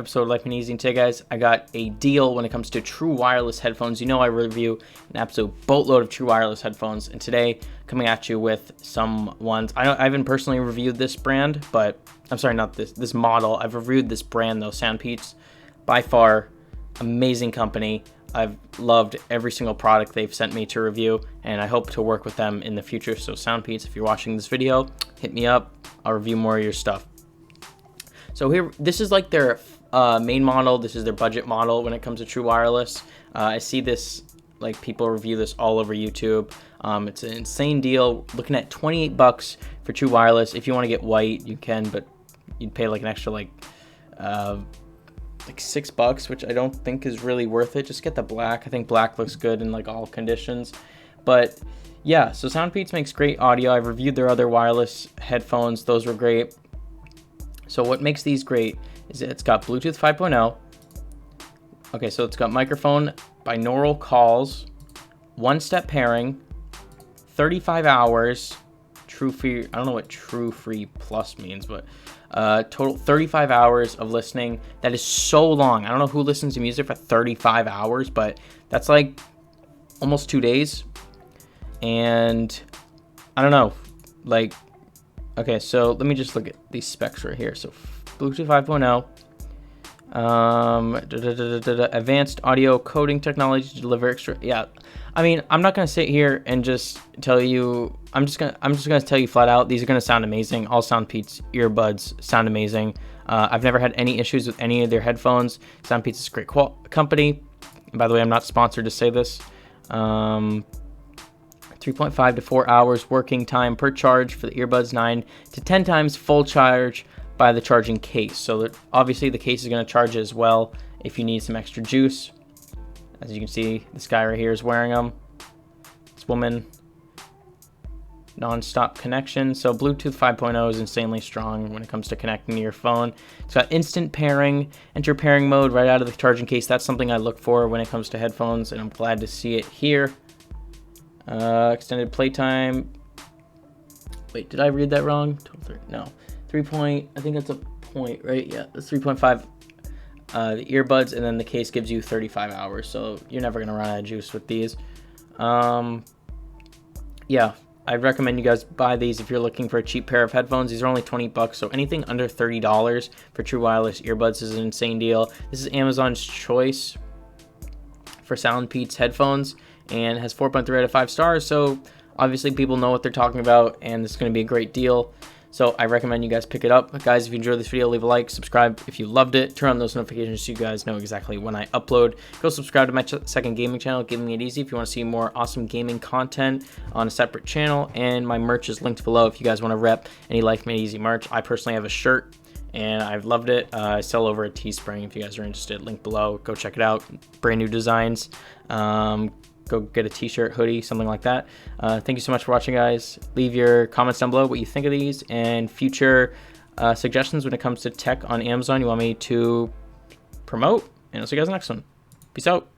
episode of Life and Easy. And today, guys, I got a deal when it comes to true wireless headphones. You know I review an absolute boatload of true wireless headphones, and today coming at you with some ones. I haven't personally reviewed this brand, but I'm sorry, not this model. I've reviewed this brand though, Soundpeats. By far, amazing company. I've loved every single product they've sent me to review, and I hope to work with them in the future. So Soundpeats, if you're watching this video, hit me up. I'll review more of your stuff. So here, this is like their main model. This is their budget model when it comes to true wireless. I see this, like, people review this all over YouTube. It's an insane deal. Looking at 28 bucks for true wireless. If you want to get white, you can, but you'd pay like an extra like $6, which I don't think is really worth it. Just get the black. I think black looks good in like all conditions. But yeah, so Soundpeats makes great audio. I've reviewed their other wireless headphones. Those were great. So what makes these great is it's got Bluetooth 5.0. Okay, so it's got microphone, binaural calls, one-step pairing, 35 hours, true free. I don't know what true free plus means, but total 35 hours of listening. That is so long. I don't know who listens to music for 35 hours, but that's like almost 2 days. And I don't know, like, okay, so let me just look at these specs right here. So Bluetooth 5.0, advanced audio coding technology to deliver extra. Yeah, I mean, I'm not gonna sit here and just tell you. I'm just gonna tell you flat out. These are gonna sound amazing. All Soundpeats earbuds sound amazing. I've never had any issues with any of their headphones. Soundpeats is a great company. And by the way, I'm not sponsored to say this. 3.5 to 4 hours working time per charge for the earbuds, 9 to 10 times full charge by the charging case. So that obviously the case is going to charge as well if you need some extra juice. As you can see, this guy right here is wearing them. This woman, non-stop connection. So Bluetooth 5.0 is insanely strong when it comes to connecting to your phone. It's got instant pairing, enter pairing mode right out of the charging case. That's something I look for when it comes to headphones, and I'm glad to see it here. Extended playtime. Wait, did I read that wrong? No, 3 point. I think that's a point, right? Yeah, that's 3.5. The earbuds, and then the case gives you 35 hours, so you're never gonna run out of juice with these. Yeah, I'd recommend you guys buy these if you're looking for a cheap pair of headphones. These are only 20 bucks, so anything under $30 for true wireless earbuds is an insane deal. This is Amazon's choice for Soundpeats headphones, and has 4.3 out of 5 stars, so obviously people know what they're talking about, and it's going to be a great deal. So I recommend you guys pick it up. But guys, if you enjoyed this video, leave a like, subscribe if you loved it, turn on those notifications so you guys know exactly when I upload. Go subscribe to my second gaming channel, Gaming It Easy, if you want to see more awesome gaming content on a separate channel, and my merch is linked below if you guys want to rep any Life Made Easy merch. I personally have a shirt, and I've loved it. I sell over at Teespring if you guys are interested. Link below. Go check it out. Brand new designs. Go get a t-shirt, hoodie, something like that. Thank you so much for watching, guys. Leave your comments down below what you think of these, and future suggestions when it comes to tech on Amazon you want me to promote. And I'll see you guys in the next one. Peace out.